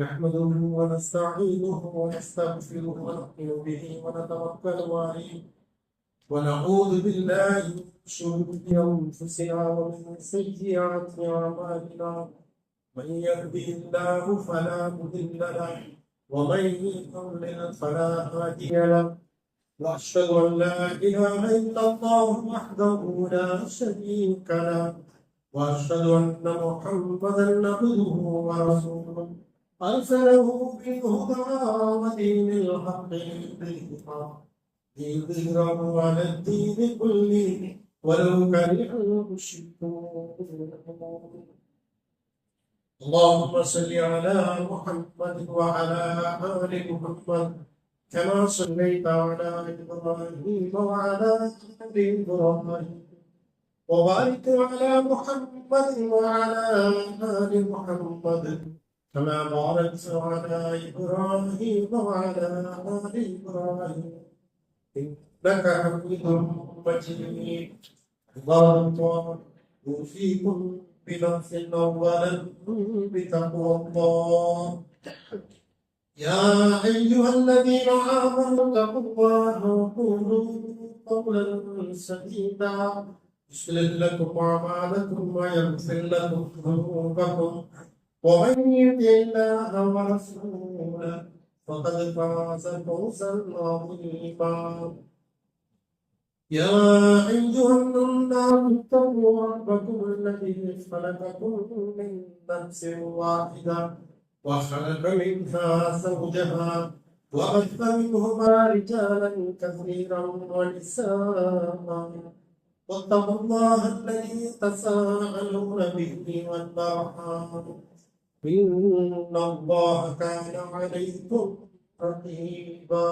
نحمده ونستعينه ونستغفره ونؤمن به ونتوكل عليه ونعوذ بالله من شرور انفسنا ومن سيئات اعمالنا من يهده الله فلا مضل له ومن يضلل فلا هادي له واشهد ان لا اله الا الله وحده لا شريك له واشهد ان محمدا عبده ورسوله أرسله بالهدى ودين الحق ليظهره على الدين كله ولو كره المشركون. اللهم صل على محمد وعلى آل محمد كما صليت على إبراهيم وعلى آل إبراهيم وبارك على محمد وعلى آل محمد كما باركت على إبراهيم وعلى آل إبراهيم إنك حميد مجيد. بارك أوصيكم بنفس أولا بتقوى الله. يا أيها الذين آمنوا اتقوا الله وقولوا قولا سديدا يصلح لكم أعمالكم ويغفر لكم ذنوبكم ومن يطع الله ورسوله فقد فاز فوزا عظيما. يا أيها الناس اتقوا ربكم الذي خلقكم من نفس واحدة وخلق منها زوجها وبث منهما رجالا كثيرا ونساء واتقوا الله الذي تساءلون به والأرحام إن الله كان عليكم رقيبا.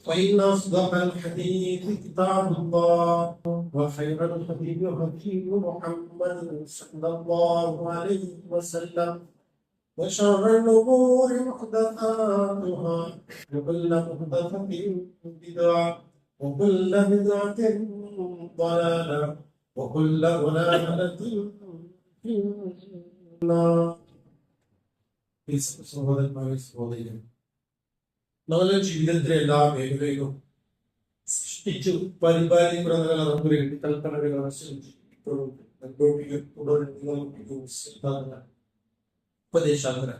فإن أصدق الحديث كتاب الله وخير الهدي هدي محمد صلى الله عليه وسلم وشر الأمور محدثاتها وكل محدثة بدعة وكل بدعة ضلالة وكل ضلالة في സഹോദരന്മാരെ, നമ്മുടെ ജീവിതത്തിലെ എല്ലാ മേഖലയിലും സൃഷ്ടിച്ചു പരിപാലിക്കുന്ന ഉപദേശാന്തര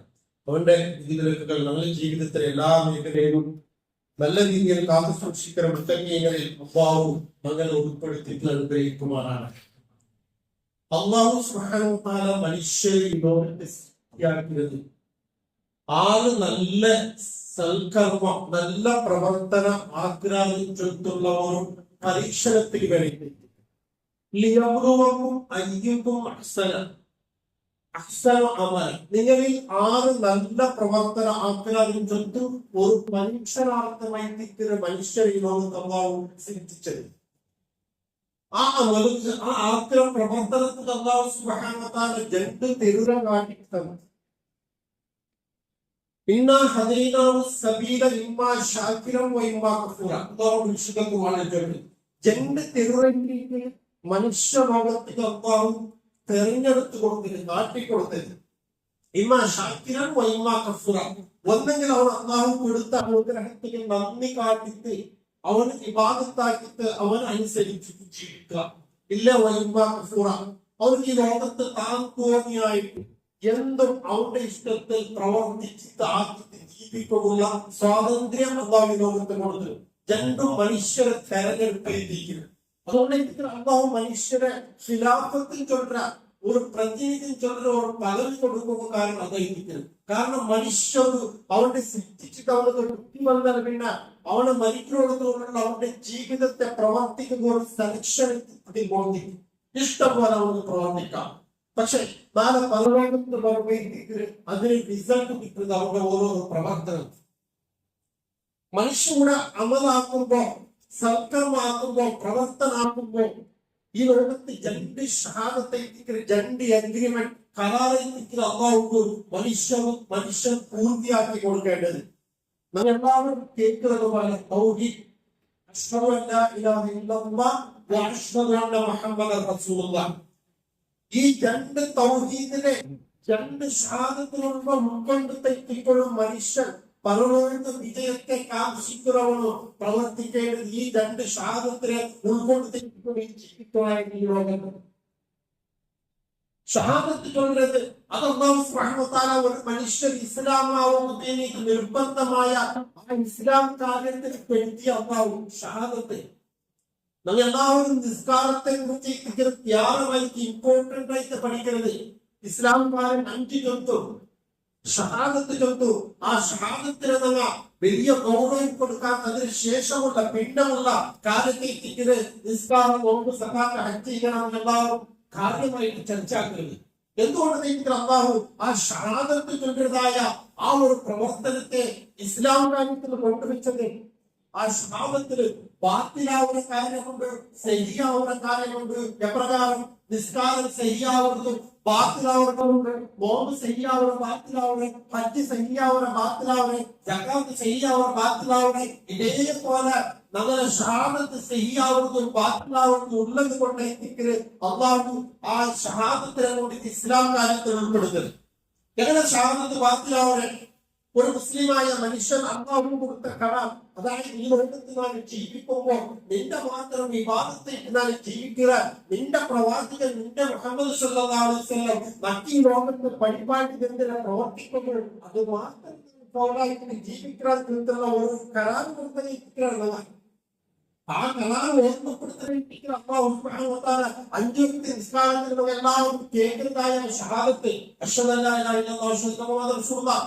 അവന്റെ രീതികളൊക്കെ നമ്മുടെ ജീവിതത്തിലെ എല്ലാ മേഖലയിലും നല്ല രീതിയിൽ കാത്തു സൂക്ഷിക്കുന്ന മുത്തങ്ങീങ്ങളിൽ അള്ളാഹു മകളെ ഉൾപ്പെടുത്തിയിട്ട് അനുഗ്രഹിക്കുമാറാണ്. അള്ളാഹു സുബ്ഹാനഹു വ തആല മനുഷ്യരെ ലോകത്തെ സൃഷ്ടിയാക്കിയത് ആറ് നല്ല സൽക്കർമ്മം നല്ല പ്രവർത്തന ആഗ്രഹിച്ചിട്ടുള്ള ഒരു പരീക്ഷണത്തിന് വേണ്ടി ലിയബ്ലുവക്കും അയ്യുക്കും അഹ്സന അമല, നിങ്ങളിൽ ആറ് നല്ല പ്രവർത്തന ആഗ്രഹിച്ചിട്ട് ഒരു പരീക്ഷണാർത്ഥമായി നിൽക്കുന്ന മനുഷ്യരെ ലോകത്ത് അള്ളാഹു സൃഷ്ടിച്ചത്. ആ ആഗ്രഹ പ്രവർത്തനത്തിൽ അള്ളാഹു സുബ്ഹാനഹു വ തആല രണ്ട് തെരുവ കാട്ടി തന്നു. ഇന്നാ ഹദൈനാഹു സബീല ഇമ്മാ ശാകിറൻ വ ഇമ്മാ കഫൂറ. അല്ലാഹു വിശുദ്ധ ഖുർആനിൽ പറഞ്ഞു രണ്ട് തെരുവിലേക്ക് മനുഷ്യ ലോകത്തിൽ അള്ളാഹു തെരഞ്ഞെടുത്തു കൊടുത്തത്, കാട്ടിക്കൊടുത്തത്. ഇമ്മാ ശാകിറൻ വ ഇമ്മാ കഫൂറ. ഒന്നെങ്കിൽ അവൻ അള്ളാഹു കൊടുത്ത അനുഗ്രഹത്തിന് നന്ദി കാട്ടിട്ട് അവന് ഇബാദത്താക്കിയിട്ട് അവൻ അനുസരിച്ച് ജീവിക്കുക, ഇല്ല വ ഇമ്മാ കഫൂറ. അവർക്ക് ഈ ലോകത്ത് താൻ തോന്നിയായിട്ട് എന്തും അവന്റെ ഇഷ്ടത്തിൽ പ്രവർത്തിച്ചിട്ട് ആക്കിയിട്ട് ജീവിക്കാനുള്ള സ്വാതന്ത്ര്യം അള്ളാഹു ലോകത്ത് കൊടുത്തു. രണ്ടും മനുഷ്യരെ തെരഞ്ഞെടുപ്പിരിക്കുന്നു. അതുകൊണ്ട് അള്ളാഹു മനുഷ്യരെ ഖിലാഫത്തിൽ ചൊല്ല ഒരു പ്രതിനിധി ചൊല്ല ഒരു പദവി കൊടുക്കുന്ന കാരണം അതായിരിക്കും. കാരണം മനുഷ്യർ അവന്റെ സൃഷ്ടിച്ചിട്ട് അവർക്ക് ബുദ്ധി വന്നാൽ പിന്നെ അവനെ മരിക്കുന്നതോടുള്ള അവന്റെ ജീവിതത്തെ പ്രവർത്തിക്കുന്ന ഒരു സെലക്ഷനിൽ ബോധിക്കും. ഇഷ്ടം പോലെ അവർക്ക് പ്രവർത്തിക്കാം. പക്ഷെ നാളെ പരലോകത്ത് അതിന് റിസൾട്ട് കിട്ടുന്നത് അവരുടെ ഓരോ പ്രവർത്തനം. മനുഷ്യരുടെ അമലാക്കുമ്പോ സൽക്കർമാക്കുമ്പോ പ്രവർത്തനാക്കുമ്പോ ഈ ലോകത്ത് രണ്ട് ഷഹാദത്തെ രണ്ട് അഗ്രിമെന്റ് കരാറിൽ അള്ളാഹു മനുഷ്യൻ പൂർത്തിയാക്കി കൊടുക്കേണ്ടത്. നമ്മൾ എല്ലാവരും കേൾക്കുന്നത് പോലെ തൗഹീദ്, അശ്ഹദു അല്ലാ ഇലാഹ ഇല്ലല്ലാഹ് വ അശ്ഹദു അന്ന മുഹമ്മദൻ റസൂലുള്ളാഹ്. ഈ രണ്ട് തൗഹീദിനെ രണ്ട് ഷഹാദത്തിലുള്ള ഉൾക്കൊണ്ട് തെറ്റിക്കൊള്ളും മനുഷ്യൻ പരലോക വിജയത്തെ കാക്ഷിക്കുന്നവണോ പ്രവർത്തിക്കേണ്ടത് ഈ രണ്ട് ഷഹാദത്തിനെ ഉൾക്കൊണ്ട് തെറ്റിക്കൊള്ളുകയും ജീവിക്കുവാനായിട്ട് ഈ ലോകത്ത് ഷഹാദത്ത് ചൊല്ലരുത്. അത് അല്ലാഹു സുബ്ഹാനഹു വ തആല ഒരു മനുഷ്യൻ ഇസ്ലാമാവുന്നതിലേക്ക് നിർബന്ധമായ ആ ഇസ്ലാം കാര്യത്തിൽ പെടുത്തിയ അല്ലാഹു ഷഹാദത്ത്. നമ്മൾ എല്ലാവരും നിസ്കാരത്തെ കുറിച്ച് ത്യാഗമായിട്ട് ഇമ്പോർട്ടന്റ് ആയിട്ട് പഠിക്കരുത്. ഇസ്ലാംകാരൻ 5 ചൊല്ലും ഷഹാദത്ത് ചൊല്ലു. ആ ഷഹാദത്തിന് നമ്മൾ വലിയ ഗൗരവം കൊടുക്കാൻ അതിന് ശേഷമുള്ള പിന്നമുള്ള കാര്യത്തിൽ നിസ്കാരം നോമ്പ് സകാത്ത് ഹജ്ജ് ചെയ്യണം എല്ലാവരും കാര്യമായിട്ട് ചർച്ചയാക്കരുത്. എന്തുകൊണ്ട് അല്ലാഹു ആ ഷഹാദത്ത് ചൊല്ലുന്നതായ ആ ഒരു പ്രവർത്തനത്തെ ഇസ്ലാം കാര്യത്തിൽ കൊണ്ടുവച്ചത്? ആ ഷഹാദത്തിന് ബാത്തിലാവുന്ന കാര്യമുണ്ട്, സഹിയാവുന്ന കാര്യമുണ്ട്. എപ്രകാരം നിസ്കാരം സഹിയാവുന്നതും ബാത്തിലാവുന്നതുണ്ട്, നോമ്പ് സഹിയാവുന്ന ബാത്തിലാവുന്നത്, ഹജ്ജ് സഹിയാവുന്ന ബാത്തിലാവുന്നത്, സകാത്ത് സഹിയാവുന്ന ബാത്തിലാവുന്നത്. ഇതേപോലെ നമ്മുടെ ഷഹാദത്ത് സഹിയാവുന്നതും ബാത്തിലാവുന്നതും ഉള്ളത് കൊണ്ട് അല്ലാഹു ആ ഷഹാദത്തിനെ കൊണ്ട് ഇസ്ലാം കാര്യത്തിൽ ഉൾപ്പെടുത്തരുത്. എങ്ങനെ ഷഹാദത്ത് ബാത്തിലാവുന്നത്? ഒരു മുസ്ലിമായ മനുഷ്യൻ അല്ലാഹു കൊടുത്ത കരാർ, അതായത് ഈ ലോകത്ത് നാം ജീവിക്കുമ്പോൾ നിന്റെ മാത്രം വിവാദത്തേക്ക് നാം ജീവിക്കുക. നിന്റെ പ്രവാചകൻ നിന്റെ മുഹമ്മദ് സല്ലല്ലാഹു അലൈഹി വസല്ലം മറ്റീ ലോകത്ത് പരിപാടി എന്തിനാ പ്രവർത്തിക്കുമ്പോൾ അത് മാത്രം ജീവിക്കാൻ കിട്ടുന്ന ഒരു കരാർ കൊടുത്തിരിക്കുകയാണ്. ആ കരാർ ഓർമ്മപ്പെടുത്തിയിരിക്കുന്ന അല്ലാഹു സുബ്ഹാനഹു വ തആല 5 നിസ്കാരത്തിലും എല്ലാവരും കേൾക്കുന്നതായ ഷഹാദത്ത് അശ്ഹദു അല്ലാ ഇലാഹ ഇല്ലല്ലാഹു വ അശ്ഹദു അന്ന മുഹമ്മദൻ റസൂലുള്ളാഹ്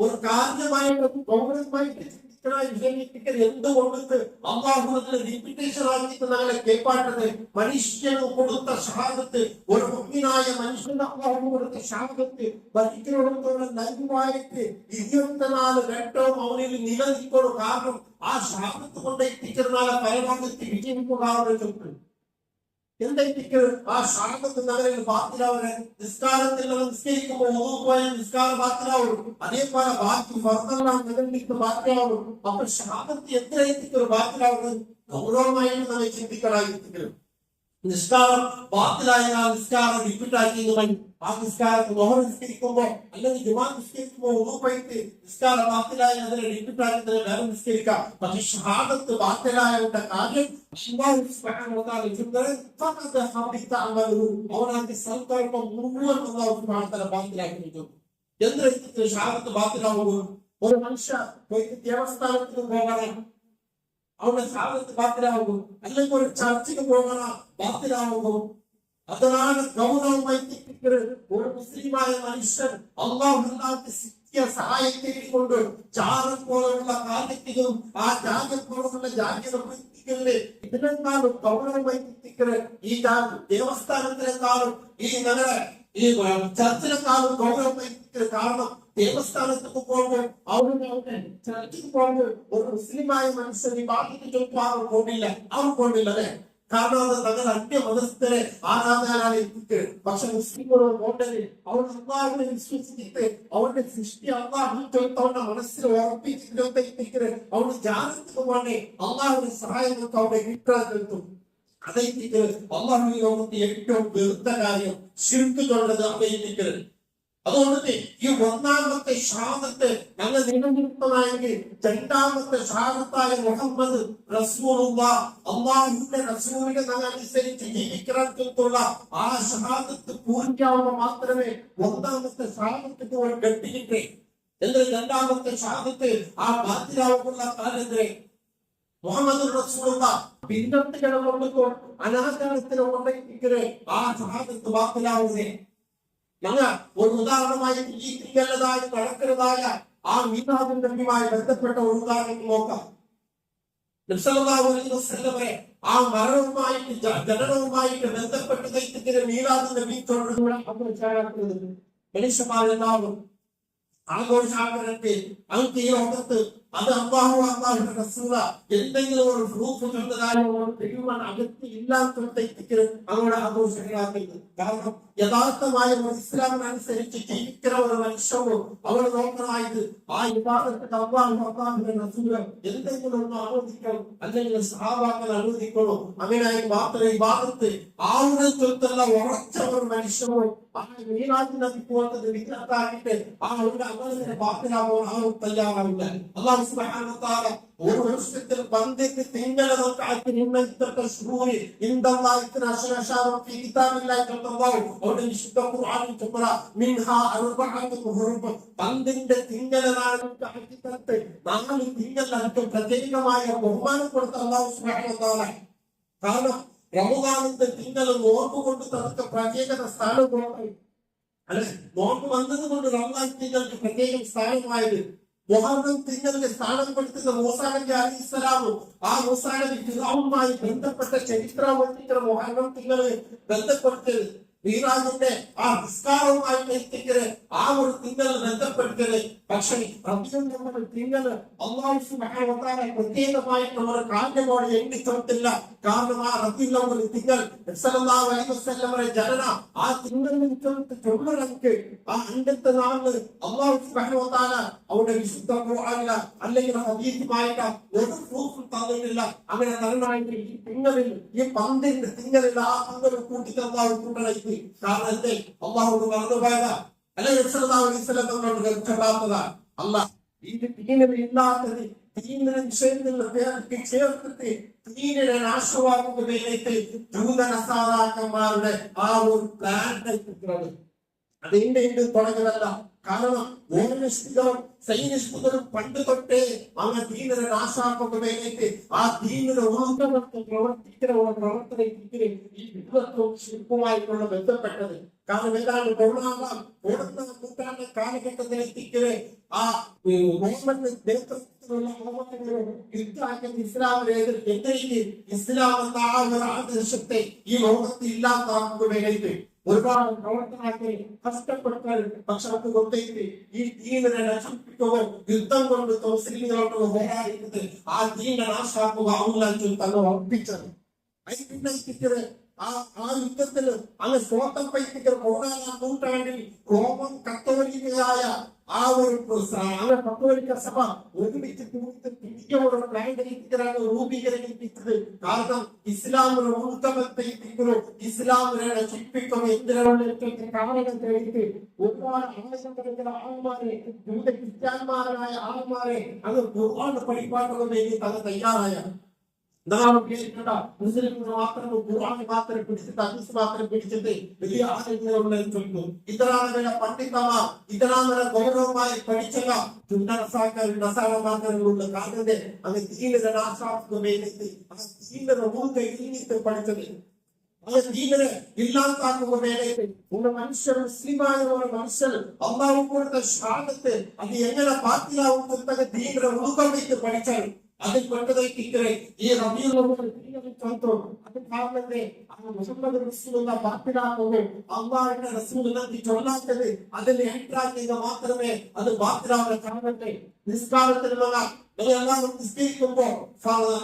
ഒരു കാര്യമായിട്ട് ഗൗരവമായിട്ട് എന്തുകൊണ്ട് അള്ളാഹുവിന്റെ റിപ്പിറ്റേഷൻ ആക്കിയിട്ട് ഞങ്ങളെ കേൾപ്പാട്ടത്? മനുഷ്യന് കൊടുത്ത ഷഹാദത്ത്, ഒരു മുഅ്മിനായ മനുഷ്യന് അള്ളാഹു കൊടുത്ത ഷഹാദത്ത് ഭരിക്കുന്നതോളം നൽകുമായിട്ട് 24 ഘട്ടവും അവനിൽ നിലനിൽക്കുന്നു. കാരണം ആ ഷഹാദത്ത് കൊണ്ട് എത്തിക്കുന്നതിനാലെ പരലോകത്ത് വിജയിക്കുക. എന്തായിരിക്കും ആ ഷഹാദത്ത് നഗരിൽ ബാത്തിലാവരെ? നിസ്കാരത്തിൽ നിസ്കരിക്കുമ്പോൾ പോയ നിസ്കാരം ബാത്തിലാവും. അതേപോലെ ബാക്കി ഫർദെല്ലാം നഗരിലേക്ക് ബാത്തിലാവും. അപ്പൊ ഷഹാദത്ത് എത്രയെത്തിക്കും ബാത്തിലാവുന്നത്? ഗൗരവമായിട്ട് നമ്മൾ ചിന്തിക്കണമായിരിക്കും. നിസ്കാരം ബാത്തിലായ നിസ്കാരം റിപ്പീറ്റാക്കി ആ നിസ്കാരത്തിൽ ലോഹർ നിസ്കരിക്കുമ്പോൾ അല്ലെങ്കിൽ ജുമാ നിസ്കരിക്കുമ്പോൾ ഉറുപ്പായിട്ട് നിസ്കാരം ബാത്തിലായ അതിനെ റിപ്പീറ്റാക്കി വേറെ നിസ്കരിക്കാം. പക്ഷെ ഷഹാദത്ത് ബാത്തിലായ കാര്യം അവനാന്റെ സൽക്കർമ്മം മുഴുവൻ ബാത്തിലാക്കി. എന്ത് ഷഹാദത്ത് ബാത്തിലാവുമ്പോൾ ഒരു മനുഷ്യ ദേവസ്ഥാനത്തിന് പോകണം, അവന്റെ ഷഹാദത്ത് ബാത്തിലാവുമ്പോൾ, അല്ലെങ്കിൽ ഒരു ചർച്ചിന് പോകണം, ബാത്തിലാവുമ്പോൾ. അതാണ് ഗൗരവമായി ഒരു മുസ്ലിമായ മനുഷ്യൻ അല്ലാഹുവിന്റെ സഹായത്തെ കൊണ്ട് ജാരം പോലുള്ള കാര്യത്തിലും ആ ജാഗ്യം പോലുള്ള ജാഗ്യതയെ ഇതിനെക്കാളും ഗൗരവമായി ഈ ദേവസ്ഥാനത്തിനെക്കാളും ഈ നഗര ഈ ചർച്ചിനെക്കാളും ഗൗരവമായി. കാരണം ദേവസ്ഥാനത്തേക്ക് പോകുമ്പോൾ അവിടെ ചർച്ചിൽ പോകുമ്പോൾ ഒരു മുസ്ലിമായ മനുഷ്യൻ ഈ ബാധ്യത ചോദിക്കാൻ പോകില്ല, അവർ പോകില്ല അല്ലെ. കാരണം അത് തങ്ങൾ അന്യമതസ്ഥരെ ആരാധനാണ് എത്തിക്ക്. പക്ഷെ മുസ്ലിങ്ങളോട് പോകേണ്ടത് അവർ അല്ലാഹുവിനെ വിശ്വസിച്ചിട്ട് അവരുടെ സൃഷ്ടി അല്ലാഹു അവരുടെ മനസ്സിൽ ഉറപ്പിച്ചിട്ട് അവരുടെ ജാനത്തിന് വേണ്ടി അല്ലാഹുവിന്റെ സഹായങ്ങൾക്ക് അവിടെ കിട്ടാൻ കിട്ടും. അതെത്തിക്ക് അല്ലാഹു ലോകത്തെ ഏറ്റവും വെറുത്ത കാര്യം ശിർക്ക് ചൊല്ലത് അതെത്തിക്കരുത്. അതുകൊണ്ട് ഈ ഒന്നാമത്തെ ഷഹാദത്ത് ഞങ്ങൾ നിലനിർത്തണമെങ്കിൽ രണ്ടാമത്തെ ഷഹാദത്തായ മുഹമ്മദ് റസൂലുള്ളാഹ് അല്ലാഹുവിന്റെ റസൂലിനെ ഞങ്ങൾ അനുസരിച്ച് ജീവിക്കാനുള്ള ആ ഷഹാദത്ത് പൂർത്തിയാവുമ്പോൾ മാത്രമേ ഒന്നാമത്തെ ഷഹാദത്തിന് ഒരു ഗട്ടിയിട്ടേ. എന്നാൽ രണ്ടാമത്തെ ഷഹാദത്ത് ആ ബാത്തിലാവുള്ള കാലത്തെ മുഹമ്മദ് റസൂലുള്ളാഹ് പിന്നത്തെ കിടന്നുകൊണ്ടോ അനാചാരത്തിന് കൊണ്ടേ ആ ഷഹാദത്ത് ബാത്തിലാവുന്നേ. ഞങ്ങൾ ഒരു ഉദാഹരണമായി ജീവിക്കുന്നതായ നടക്കുന്നതായ ആ മീലാദുൻ നബിയുമായി ബന്ധപ്പെട്ട ഒരു ഉദാഹരണം നോക്കാം. നബി സല്ലല്ലാഹു അലൈഹി വസല്ലമയെ ആ മരണവുമായിട്ട് ജനനവുമായിട്ട് ബന്ധപ്പെട്ട മീലാദുൻ നബി മനുഷ്യന്മാരെല്ലാവരും ആഘോഷാകരത്തിൽ അങ്ങ് ഈ ലോകത്ത് അത് അള്ളാഹുവിന്റെ റസൂല എന്തെങ്കിലും ഒരു പ്രൂഫ് കണ്ടതായോ തെളിവാൻ അകത്ത് ഇല്ലാത്തടത്തേക്ക് അവിടെ ആഘോഷങ്ങളാക്കുന്നത്. കാരണം യഥാർത്ഥമായ ഒരു ഇസ്ലാമിനനുസരിച്ച് ജീവിക്കുന്ന ഒരു മനുഷ്യവും അവർ നോക്കണമായത് ആ യഥാർത്ഥത്തിൽ അള്ളാഹുവിന്റെ റസൂല എന്തെങ്കിലും ഒന്ന് അനുവദിക്കണം, അല്ലെങ്കിൽ സഹാബാക്കൾ അനുവദിക്കണോ, അങ്ങനെയായി മാത്രമേ ഇബാദത്ത് ആവുന്ന ഉറച്ച ഒരു മനുഷ്യവും ആ മീനാജിനെ പോലത്തെ വിഗ്രഹത്താക്കിയിട്ട് ആ അവരുടെ അമലിനെ ബാത്തിലാവോ ആരും തയ്യാറാവില്ല. അല്ലാഹു സുബ്ഹാനഹു വ തആല ഒരു വർഷത്തിൽ 12 തിങ്കൾ നോക്കാക്കി ഇന്നത്തെ ശുഹൂരി ഇൻദല്ലാഹി തആല ഫീ കിതാബില്ലാഹി തആല അവിടെ വിശുദ്ധ ഖുർആനിൽ ചുമറ മിൻഹാ അർബഅത്തു ഹുറൂബ് 12 തിങ്കളാണ് കാക്കിത്തത്തെ 4 തിങ്കളാണ് പ്രത്യേകമായ ബഹുമാനം കൊടുത്ത അല്ലാഹു സുബ്ഹാനഹു വ തആല. കാരണം റമദാനിന്റെ തിങ്കൾ നോമ്പ് കൊണ്ട് തനക്ക് പ്രത്യേകത സ്ഥാനമാണ്. അല്ലെ, നോമ്പ് വന്നത് കൊണ്ട് റമദാൻ തിങ്ങൾക്ക് പ്രത്യേകം സ്ഥാനമായത്. മുഹറം തിങ്കളിലെ സ്ഥാനം കൊടുക്കുന്ന മൂസാ നബി അലൈഹിസ്സലാമും ആ മൂസാ നബി ഫിർഔനുമായി ബന്ധപ്പെട്ട ചരിത്രം മുഹറം തിങ്കളെ ബന്ധപ്പെട്ട് മീറാജിന്റെ ആ നിസ്കാരവുമായി എത്തിക്കല് ആ ഒരു തിങ്കൾ ബന്ധപ്പെടുത്തല്. പക്ഷേ തിങ്കള് അല്ലാഹു സുബ്ഹാനഹു വ തആല പ്രത്യേകമായിട്ടുള്ള ഒരു കാരണമോടെ എണ്ണി തൊട്ടില്ല. കാരണം ആ റബീഉൽ അവ്വൽ തിങ്കൾ സല്ലല്ലാഹു അലൈഹി വസല്ലമയുടെ ജനന ആ തിങ്കളിൽ തൊണ്ണൂറക്ക് ആ 5 നാളില് അല്ലാഹു സുബ്ഹാനഹു വ തആല അവിടെ വിശുദ്ധ ഖുർആനില അല്ലെങ്കിൽ ഹദീസുമായിട്ട് ഒരു പ്രൂഫ് തന്നിട്ടില്ല. അങ്ങനെ നന്നായിട്ട് ഈ തിങ്കളിൽ ഈ 12 തിങ്കളിൽ ആ തിങ്കൾ കൂട്ടിട്ട് അല്ലാഹു കൂട്ടണി. കാരണം എന്തേ അള്ളാഹു മറന്നു പോയതാ, അല്ലെങ്കിൽ സല്ലല്ലാഹു അലൈഹി വസല്ലം തങ്ങളോട് കേൾക്കാത്തതാ. അല്ലാഹ് ഈ ഇല്ലാത്തത് ദീനിനെ ചേർത്തിട്ട് ദീനിനെ നാശമാക്കുന്നതിലേക്ക് ജൂതനസാറാക്കന്മാരുടെ ആ ഒരു പ്ലാൻ അത് ഇന്ത്യയിൽ തുടങ്ങിയതല്ല. കാരണം ഓർമ്മിഷ്ടവും സൈനിഷ്ഠികളും പണ്ട് തൊട്ടേ അങ്ങനെ ദീനിനെ നാശാക്കുന്നതിലേക്ക് ആ ദീനിനെ പ്രവർത്തിക്കുന്ന പ്രവർത്തനത്തിന് ഈ വിദ്വത്വവും ശില്പവുമായിട്ടുള്ള ബന്ധപ്പെട്ടത്. കാരണം ഏതാണ്ട് നൂറ്റാണ്ട് കാലഘട്ടത്തിലെത്തിക്കേ ആ ഗവൺമെന്റ് നേതൃത്വത്തിലുള്ള ഇസ്ലാമിലേക്ക് ഇസ്ലാം എന്ന ആ ഒരു ആദർശത്തെ ഈ ലോകത്തിൽ ഇല്ലാതാക്കുകയായിട്ട് ഒരുപാട് പ്രവർത്തനത്തെ കഷ്ടപ്പെട്ടാൽ പക്ഷെ അത് കൊണ്ടേക്ക് ഈ ദീനിനെ നശിപ്പിക്കുകയോ യുദ്ധം കൊണ്ട് മുസ്ലിങ്ങളോട് പോരാടുന്നത് ആ ദീനിനെ നാശാക്കുക ആവുന്നതിൽ തന്നെ ഉറപ്പിച്ചത്. അതിന്റെ ആ യുദ്ധത്തില് അങ്ങ് സ്വന്തം പൈപ്പിക്കൽ 4-ാം നൂറ്റാണ്ടിൽ റോമൻ കത്തോലിക്കയായ ആ ഒരു കത്തോലിക്ക സഭ ഒരുമിച്ച് രൂപീകരിപ്പിച്ചത്. കാരണം ഇസ്ലാമിന് ഉത്തമത്തെത്തിക്കുന്നു, ഇസ്ലാമിനെ നശിപ്പിക്കുന്നു എന്തിനാണ് കാരണം തേടിയിട്ട് ഒരുപാട് ആവശ്യപ്പെടുന്ന ആൾമാരെ ക്രിസ്ത്യാന്മാരായ ആൾമാരെ അത് ഒരുപാട് പഠിപ്പാട്ടുകൾ വേണ്ടി തന്നെ തയ്യാറായ മുസ്ലിങ്ങൾ മാത്രം ഖുർആൻ മാത്രം പിടിച്ചിട്ട് ഹദീസ് മാത്രം പിടിച്ചിട്ട് വലിയ ആശയങ്ങളുണ്ടെന്ന് ചൊല്ലുന്നു. ഇതരാമര പണ്ഡിതമാർ ഇതരാമര ഗൗരവമായി പഠിച്ചവ നസാറമാക്കളുണ്ട്. കാരണം അങ്ങ് ദീനിനെ നാശാക്കുന്നതിലേക്ക് ആ ദീനിനെ മൂന്നിട്ട് പഠിച്ചത് അത് ദീനിനെ ഇല്ലാതാക്കുന്നതിലേക്ക് ഒരു മനുഷ്യർ മുസ്ലിമായ ഒരു മനുഷ്യർ അള്ളാഹു കൊടുത്ത ഷഹാദത്ത് അത് എങ്ങനെ ബാത്തിലാവും പുസ്തക ദീനിനെ ഉൾക്കൊള്ളിച്ച് പഠിച്ചാൽ അതിൽ കൊണ്ടതേക്കിക്കരെ ഈ റബീഉൽ അവ്വൽ അത് കാരണത്തെ മുഹമ്മദ് റസൂലുള്ള ബാത്തിലാകുന്നു അള്ളാഹുവിന്റെ റസൂലിനെ ചൊല്ലാത്തത് അതിന്റെ അഭിപ്രായത്തിൽ മാത്രമേ അത് ബാത്തിലാവുന്ന കാരണത്തെ നിസ്കാരത്തിലുള്ള എല്ലാവരും നിസ്കരിക്കുമ്പോ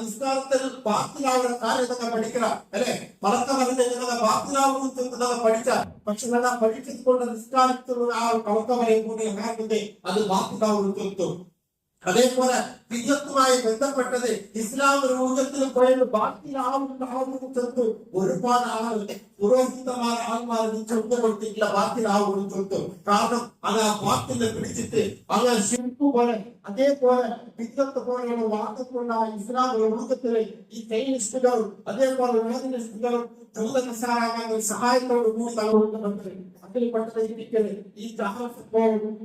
നിസ്കാരത്തിൽ ബാത്തിലാവുന്ന കാര്യങ്ങൾ പഠിക്കണം അല്ലെ പലത്ത പറഞ്ഞ ബാത്തിലാവുന്ന പഠിച്ച പക്ഷെ പഠിച്ചത് കൊണ്ട് നിസ്കാരത്തിലുള്ള ആ കവക്ക പറയുമ്പോൾ കാരണത്തെ അത് ബാത്തിലാവുന്നു. അതേപോലെ വിദ്യത്തുമായി ബന്ധപ്പെട്ടത് ഇസ്ലാം രൂപത്തിൽ പോയത് ബാത്തിലാവുന്നു ചെറുത്തു ഒരുപാട് ആളുകളുടെ പുരോഹിതമായ ആൾമാരെ ചെറുതുകൊടുത്തിട്ടില്ല ബാത്തിലാവുന്നു ചെറുത്തു. കാരണം അത് ആ ബാത്തിനെ പിടിച്ചിട്ട് അങ്ങനെ ശില്പു പോലെ അതേപോലെ വിദ്യത്ത് പോലെയുള്ള വാദത്തിലുള്ള ഇസ്ലാം രൂപത്തിലെ ഈ സൈനിസ്റ്റുകളും അതേപോലെ വേദനിസ്റ്റുകളും സഹായത്തോട് കൂടി തങ്ങളുണ്ട്. അതിൽപ്പെട്ടത് ഈ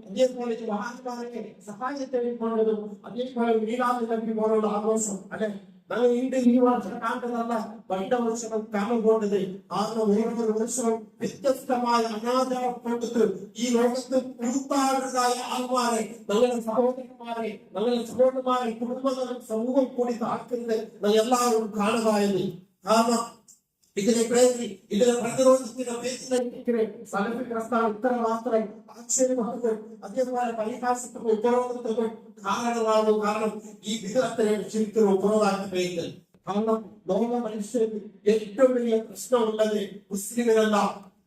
അതേപോലെ മഹാന്മാരെ സഹായത്തെ കൊണ്ടതും അതേപോലെ മീലാദ് നബി പോലുള്ള ആഘോഷം അല്ലെ ഞങ്ങൾ ഇന്ത്യയിൽ ഈ വർഷം കാണുന്നതല്ല പണ്ട വർഷം കാണുകൊണ്ടത്. കാരണം ഓരോ വർഷവും വ്യത്യസ്തമായ അനാചാരപ്പെട്ടിട്ട് ഈ ലോകത്ത് ഒരുപാടുതായ ആൾമാരെ ഞങ്ങളുടെ സഹോദരന്മാരെ ഞങ്ങളുടെ സഹോദരന്മാരെ കുടുംബങ്ങളും സമൂഹം കൂടി താക്കുന്നത് ഞങ്ങൾ എല്ലാവരും കാണുകയെന്ന്. കാരണം ഇതിനെ പ്രതിരോധത്തിന്റെ പേരിലേക്ക് സലഫി പ്രസ്ഥാനം ഇത്ര മാത്രം ആക്ഷേപങ്ങളും അതേപോലെ പരിഹാസത്തിനും ഉപരോധത്തിനും കാരണമാകും. കാരണം ഈ വിഗ്രഹത്തിനെ ശരിക്കും ഉപരോധാക്കി പേരുകൾ. കാരണം ലോക മനുഷ്യർക്ക് ഏറ്റവും വലിയ പ്രശ്നമുള്ളത് മുസ്ലിമിനല്ല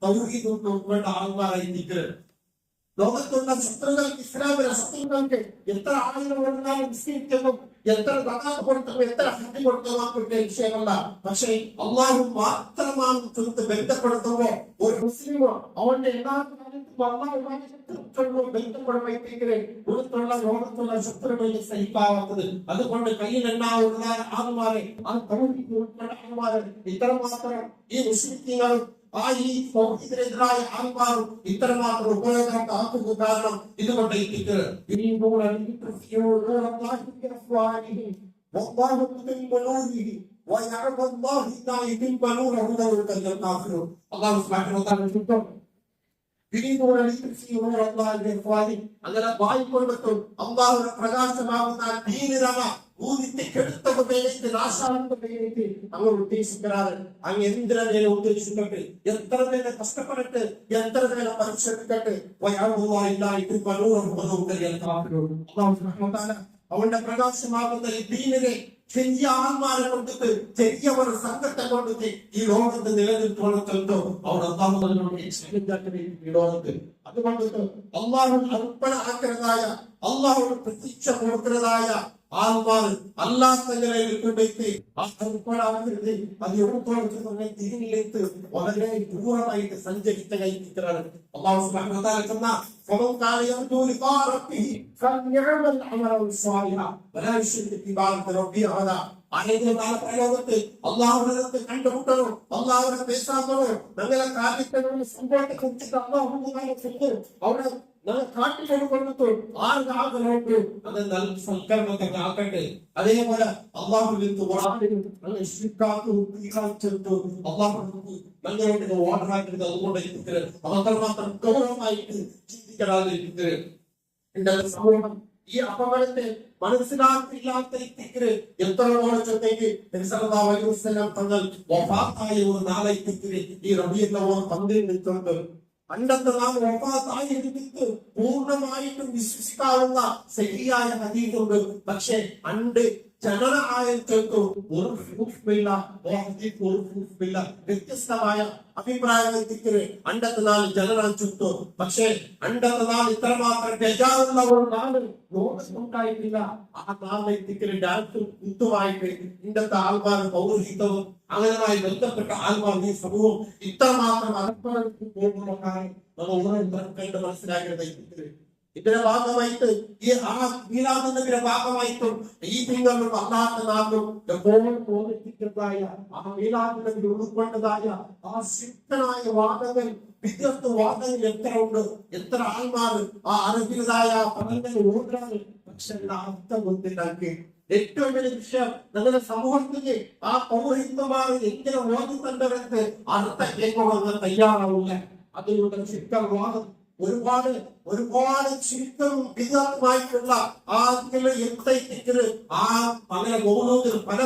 തൗഹീദ് ഉൾക്കൊണ്ട ആൾക്കാരായിരിക്കുന്നത്. ലോകത്തുള്ള ശത്രുക്കൾക്ക്, ഇസ്ലാമിലെ ശത്രുക്കൾക്ക് എത്ര ആളുകൾ വന്നാലും മുസ്ലിം എത്ര സകാത്ത് കൊടുത്തോ എത്ര ഹജ്ജ് കൊടുത്തോ അവർക്ക് വിഷയമല്ല. പക്ഷേ അള്ളാഹു മാത്രമാണ് ബന്ധപ്പെടുത്തുമ്പോ ഒരു മുസ്ലിമോ അവന്റെ എല്ലാ ബന്ധപ്പെടുമ്പോഴത്തേക്കുള്ള ലോകത്തുള്ള ശത്രുക്കളിൽ സഹിക്കാവാത്തത്. അതുകൊണ്ട് കയ്യിലെണ്ണാവുന്ന ആൾമാരെ ആൾമാരെ ഇത്രമാത്രം ഈ മുസ്ലിങ്ങളും ഈ സൗഹൃദത്തിനെതിരായ ആൾമാരും ഇത്രമാത്രം ഉപയോഗം കാരണം ഇതുകൊണ്ട് അങ്ങനെ വായിക്കൊണ്ടിട്ടും അള്ളാഹുവിന്റെ പ്രകാശമാകുന്ന ദീനിരമ അങ്ങ് ഉദ്ദേശിക്കാറ്. അങ്ങ് എന്തിനെ ഉദ്ദേശിക്കട്ടെ, എത്ര നേരം കഷ്ടപ്പെടട്ടെ, എത്ര നേരം പരിശ്രമിക്കട്ടെ, അവന്റെ പ്രകാശമാകുന്ന ഈ ദീനിനെ ചെറിയ ആൾമാരെ കൊണ്ടിട്ട് ചെറിയ ഒരു സംഘത്തെ കൊണ്ടിട്ട് ഈ ലോകത്ത് നിലനിൽക്കുന്നുണ്ടോ അവിടെ ഈ ലോകത്ത്. അതുകൊണ്ടിട്ട് അള്ളാഹു അർപ്പണ ആക്കുന്നതായ അള്ളാഹുവിന് പ്രതീക്ഷ കൊടുക്കുന്നതായ ആൾമാർ അല്ലാത്ത നിലയിൽ കൊണ്ടിട്ട് ആ അർപ്പണാകൃതി അത് എവിടെ തിരിഞ്ഞിലേക്ക് വളരെ ദൂരമായിട്ട് സഞ്ചരിച്ച കൈത്തിലാണ്. അള്ളാഹു സുബ്ഹാനഹു വ തആല എന്ന فمن كان يرجو لقاء ربه فليعمل عملا صالحا ولا يشرك بعبادة ربه أحدا. ലോകത്ത് അള്ളാഹുവിനെ കണ്ടുമുട്ടണോ, അള്ളാഹുവിനെ പേശാക്കണോ, ഞങ്ങളെ കാര്യത്തിനുള്ള സംഭവത്തെ കുറിച്ചിട്ട് അള്ളാഹു അവിടെ കാട്ടിക്കൊടുത്തു ആർക്കാകട്ടെ അത് നല്ല സൽക്കർമ്മത്തെ ആക്കട്ടെ. അതേപോലെ അള്ളാഹുവിന്റെ ഞങ്ങളോട് ഓർഡറാക്കരുത്. അതുകൊണ്ട് അത്രമാത്രം ഗൗരവമായിട്ട് ചിന്തിക്കാതിരിക്കുന്നത്. എന്റെ സമൂഹം ഈ അപകടത്തെ മനസ്സിലാക്കില്ലാത്ത വ്യക്തിക്ക് എത്രയോളം ചെന്നേക്ക് തങ്ങൾ വഫാത്തായ ഒരു നാളേക്ക് ഈ റബീഉൽ അവ്വൽ 12 പണ്ടത്തെ നാം വഫാത്തായിരിക്കുന്നത് പൂർണ്ണമായിട്ടും വിശ്വസിക്കാവുന്ന ശരിയായ ഹദീസുണ്ട്. പക്ഷെ പണ്ട് ജനന ആയത്തും വ്യത്യസ്തമായ അഭിപ്രായങ്ങൾ അണ്ടത്തെ നാൾ ജനനം ചുറ്റു. പക്ഷെ അണ്ടത്തെ നാൾ ഇത്രമാത്രം ബേജാറുള്ള ഒരു നാട് ലോകത്തുണ്ടായിട്ടില്ല. ആ നാളിലേക്ക് ഡാൻസും കുത്തുമായിട്ട് ഇന്നത്തെ ആൾമാർ പൗരോഹിതവും അങ്ങനെയുമായി ബന്ധപ്പെട്ട ആൾമാർ ഈ സമൂഹം ഇത്രമാത്രം നമ്മൾ മനസ്സിലാക്കുന്നത്. ഇതിന്റെ ഭാഗമായിട്ട് ഈ മീലാദിന്റെ ഭാഗമായിട്ടും ഈ തിങ്കളും അല്ലാത്ത നാളും എപ്പോഴും തോന്നിപ്പിക്കുന്നതായ ആ മീലാദിനെ ഉൾക്കൊണ്ടതായ ആ ശക്തനായ വാദങ്ങൾ, വിദ്യത്വ വാദങ്ങൾ എത്ര ഉണ്ട്, എത്ര ആൾമാർ ആ അറിവിനതായ പദങ്ങൾ ഓർക്കാണ്. പക്ഷെ അർത്ഥം ഒന്നിലാക്കി ഏറ്റവും വലിയ വിഷയം നമ്മുടെ സമൂഹത്തില് ആ പൗരഹിത്വമാർ എങ്ങനെ ഓർമ്മണ്ടെന്ന് അർത്ഥം കേൾക്കുമെന്ന് തയ്യാറാവില്ല. അതുകൊണ്ട് ശക്തവാദം ഒരുപാട് ചുരുക്കവും വിധമായിട്ടുള്ള ആ എത്തേക്ക് ആ പല മൗനത്തിൽ പല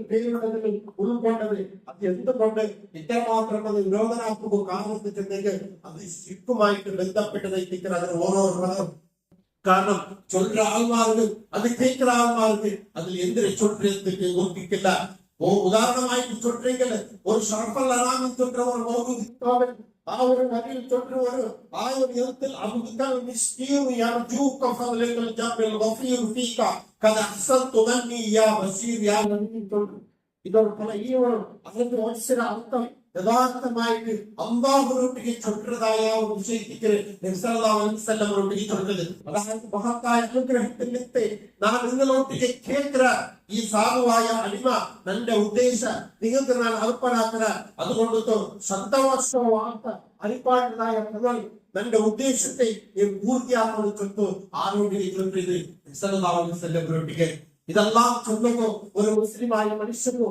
പേരുകളിൽ ഉൾക്കൊണ്ടത്. അത് എന്തുകൊണ്ട് ഇത്രമാത്രം അത് നിരോധനാക്കുമ്പോൾ കാരണത്തിലേക്ക് അത് ശിക്കുമായിട്ട് ബന്ധപ്പെട്ടതായിട്ട് അതിന് ഓരോ കാരണം ചൊല്ലുന്ന ആൾമാർക്ക് അത് കേൾക്കുന്ന ആൾമാർക്ക് അതിൽ എന്തിനെ ചൊല്ലുന്നതിന് ഓർപ്പിക്കില്ല. ഉദാഹരണമായിട്ട് ചൊല്ലുമെങ്കിൽ ഒരു ഷർഫൽ അറാമിൽ ചൊല്ലുന്ന ഒരു മൗനത്തിൽ ആ ഒരു നദിയിൽ തൊട്ട് ഒരു ആ ഒരു യുദ്ധത്തിൽ ഇതോടൊപ്പം ഈ ഒരു അതിന്റെ അർത്ഥം യഥാർത്ഥമായിട്ട് അള്ളാഹുവിനൊട്ടിಗೆ ചൊല്ലുന്നതായ ഒരു വിഷയത്തിക്ക് നബിസല്ലല്ലാഹു ചൊല്ലുന്നത്. അതായത് മഹത്തായ അനുഗ്രഹത്തിലെത്തി നാം നിങ്ങളൊട്ടിಗೆ കേൾക്കുന്ന ഈ സാധുവായ അടിമ തന്റെ ഉദ്ദേശ നിങ്ങൾക്ക് ഞാൻ അർപ്പണാക്കര. അതുകൊണ്ടോ ശബ്ദവാർത്ത അരിപ്പാടുന്നതായ പ്രധാൻ തന്റെ ഉദ്ദേശത്തെ പൂർത്തിയാക്കാൻ ചൊല്ലു ആരോഗ്യ ചൊല്ലിയത് നബിസല്ലല്ലാഹു അലൈഹി വസല്ലം. ഇതെല്ലാം ചൊല്ലുമ്പോ ഒരു മുസ്ലിമായ മനുഷ്യനോ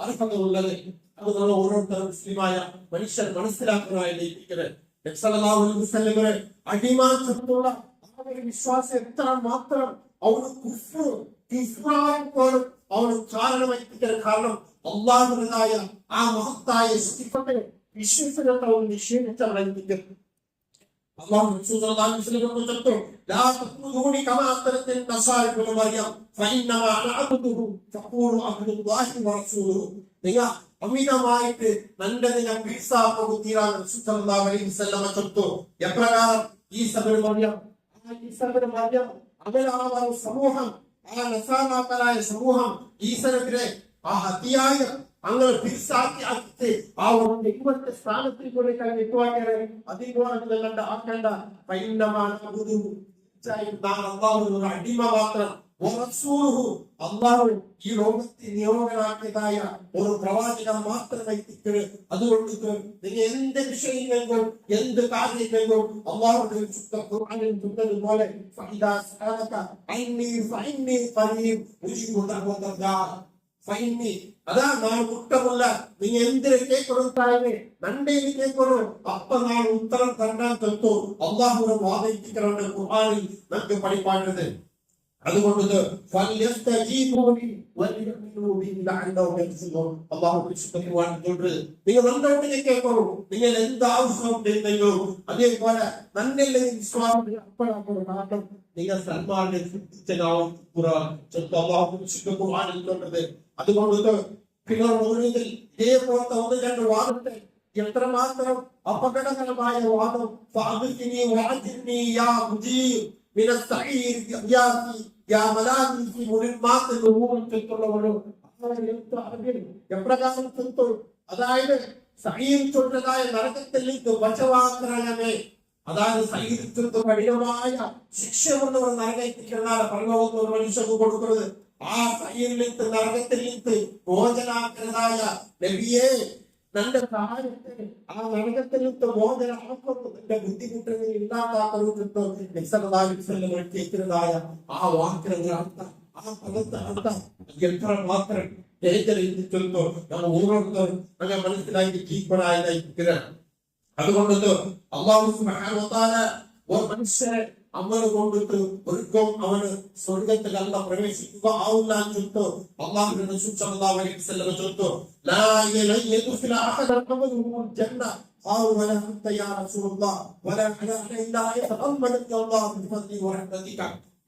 അർഹതയുള്ളത്. അത് നമ്മൾ ഓരോരുത്തരും മുസ്ലിമായ മനുഷ്യർ മനസ്സിലാക്കുന്നതായിരിക്കുന്നത്. അടിമാറ്റുള്ള വിശ്വാസം എത്ര മാത്രം അവന് അവന് കാരണമായിരിക്കുന്നത്. കാരണം അള്ളാഹുവിനായ ആ മഹത്തായ സിഫത്തെ വിശ്വസനവും നിഷേധിച്ചവരായിരിക്കും. അല്ലാഹു റസൂൽ സല്ലല്ലാഹു അലൈഹി വസല്ലം പറഞ്ഞു, ലാ തഖൂലൂനി കമാ ഖലത്തിൽ നസാറ ഇബ്നു മറിയം ഫഇന്നമാ അന അബ്ദുഹു ഫഖൂലു അബ്ദുല്ലാഹി വറസൂലുഹു. നിങ്ങൾ അമിതമായിട്ട് നല്ലതിനെ പീസാക്കുകയാണ് റസൂൽ സല്ലല്ലാഹു അലൈഹി വസല്ലം പറഞ്ഞു. എപ്രകാരം ഈസ ഇബ്നു മറിയം അവരായ സമൂഹം, ആ നസാറാക്കളായ സമൂഹം ഈസനെതിരെ ആ അതിയായ അങ്ങനെ പിരിസാക്കി ആ ഒരു ദൈവത്തെ സ്ഥാനത്തിൽ കൊടുക്കാൻ എത്തുവാക്കേറെ അതികോണങ്ങളല്ല ആക്കേണ്ട പൈന്നമാണ് അള്ളാഹു അടിമ മാത്രം അള്ളാഹു ഈ ലോകത്തെ നിയോഗനാക്കിയതായ ഒരു പ്രവാചകൻ മാത്രമേ എത്തിക്കരുത്. അതുകൊണ്ട് നിങ്ങൾ എന്ത് വിഷയങ്ങൾക്കും എന്ത് കാര്യങ്ങൾക്കും അള്ളാഹുവിന്റെ പോലെ അതാ നാളെ കുറ്റമുള്ള നീ എന്തിനെ കേൾക്കണം താഴെ നന്മയിൽ കേൾക്കണം, അപ്പൊ നാളെ ഉത്തരം തരാൻ തെത്തോ അള്ളാഹുവിനെ വാദിക്കലുണ്ട് ഖുർആനിൽ നമുക്ക് പഠിപ്പാണ്ടത്. അതുകൊണ്ട് നിങ്ങൾ നന്മയെ കേൾക്കണം, നിങ്ങൾ എന്ത് ആവശ്യം ഉണ്ടെങ്കിലും അതേപോലെ നന്മയിലെ വിശ്വാസം നിങ്ങൾ സൽമാനെ അതുകൊണ്ട് പിന്നെ ഇതേപോലത്തെ ഒന്ന് രണ്ട് വാദത്തെ എത്രമാത്രം അപകടകരമായ വാദം എപ്രകാരം അതായത് സഹീർ ചൊല്ലതായ നരകത്തിലേക്ക് വശവാക്കരണമേ. അതായത് സഹീർത്ത് കഠിനമായ ശിക്ഷ കൊണ്ടവർ നരകത്തിലാണ് പരലോകത്ത് ഒരു മനുഷ്യർക്ക് കൊടുക്കുന്നത്. ആ സഹീറിലേക്ക് നരകത്തിലേക്ക് മോചനാക്കുന്നതായ നബിയെ തന്റെ സഹായത്തിന് ആ നരകത്തിലേക്ക് മോചനാക്കുന്നതിന്റെ ബുദ്ധിമുട്ടുകൾ ഇല്ലാതാക്കുന്നതായ ആ വാക്കിന്റെ അർത്ഥം, ആ പദത്തെ അർത്ഥം എത്ര മാത്രം ചൊല്ലുന്നു നമ്മൾ ഓരോരുത്തരും അങ്ങനെ മനസ്സിലാക്കി ജീവനായിരിക്കുകയാണ്. അതുകൊണ്ട് അല്ലാഹു സുബ്ഹാനഹു വ തആല ഒരു മനുഷ്യനെ അമൽ കൊണ്ടിട്ട് ഒരിക്കലും അവന് സ്വർഗത്തിൽ അല്ല പ്രവേശിക്കുക ആവില്ല എന്ന് അല്ലാഹുവിന്റെ റസൂൽ സല്ലല്ലാഹു അലൈഹി വസല്ലം പറഞ്ഞു. ലാ യദ്ഖുലു അഹദുക്കും ജന്ന ഖാലു വലാ അൻത യാ റസൂലല്ലാഹ് വലാ ഇലാഹ ഇല്ലാ യതഅമ്മദക അല്ലാഹു ബിഫദ്ലി വറഹ്മതിക.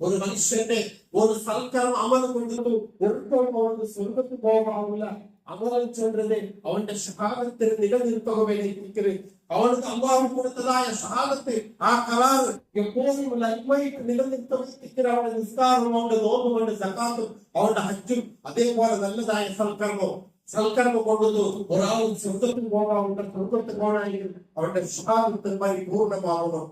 ഒരു മനുഷ്യന്റെ ഒരു സൽക്കർമ്മ അമൽ കൊണ്ടിട്ട് ഒരിക്കലും അവന് സ്വർഗത്തിൽ പോകാവില്ല. അമൽ ചെന്നത് അവന്റെ ഷഹാദത്തിന് നിലനിർത്തുക വേണ്ടിയിരിക്കരുത്. അവനക്ക് അള്ളാഹു കൊടുത്തതായ ഷഹാദത്ത് ആ കരാറ് എപ്പോഴും നന്മയിട്ട് നിലനിർത്തുന്ന അവന്റെ നിസ്കാരവും അവന്റെ നോമ്പുകൊണ്ട് സകാത്തും അവന്റെ ഹജ്ജും അതേപോലെ നല്ലതായ സൽക്കർമ്മം കൊണ്ടു ഒരാളും സ്വർഗത്തിൽ പോകാവുന്ന സ്വർഗത്തിൽ പോകണമെങ്കിൽ അവന്റെ ഷഹാദത്ത് പരിപൂർണമാവണം.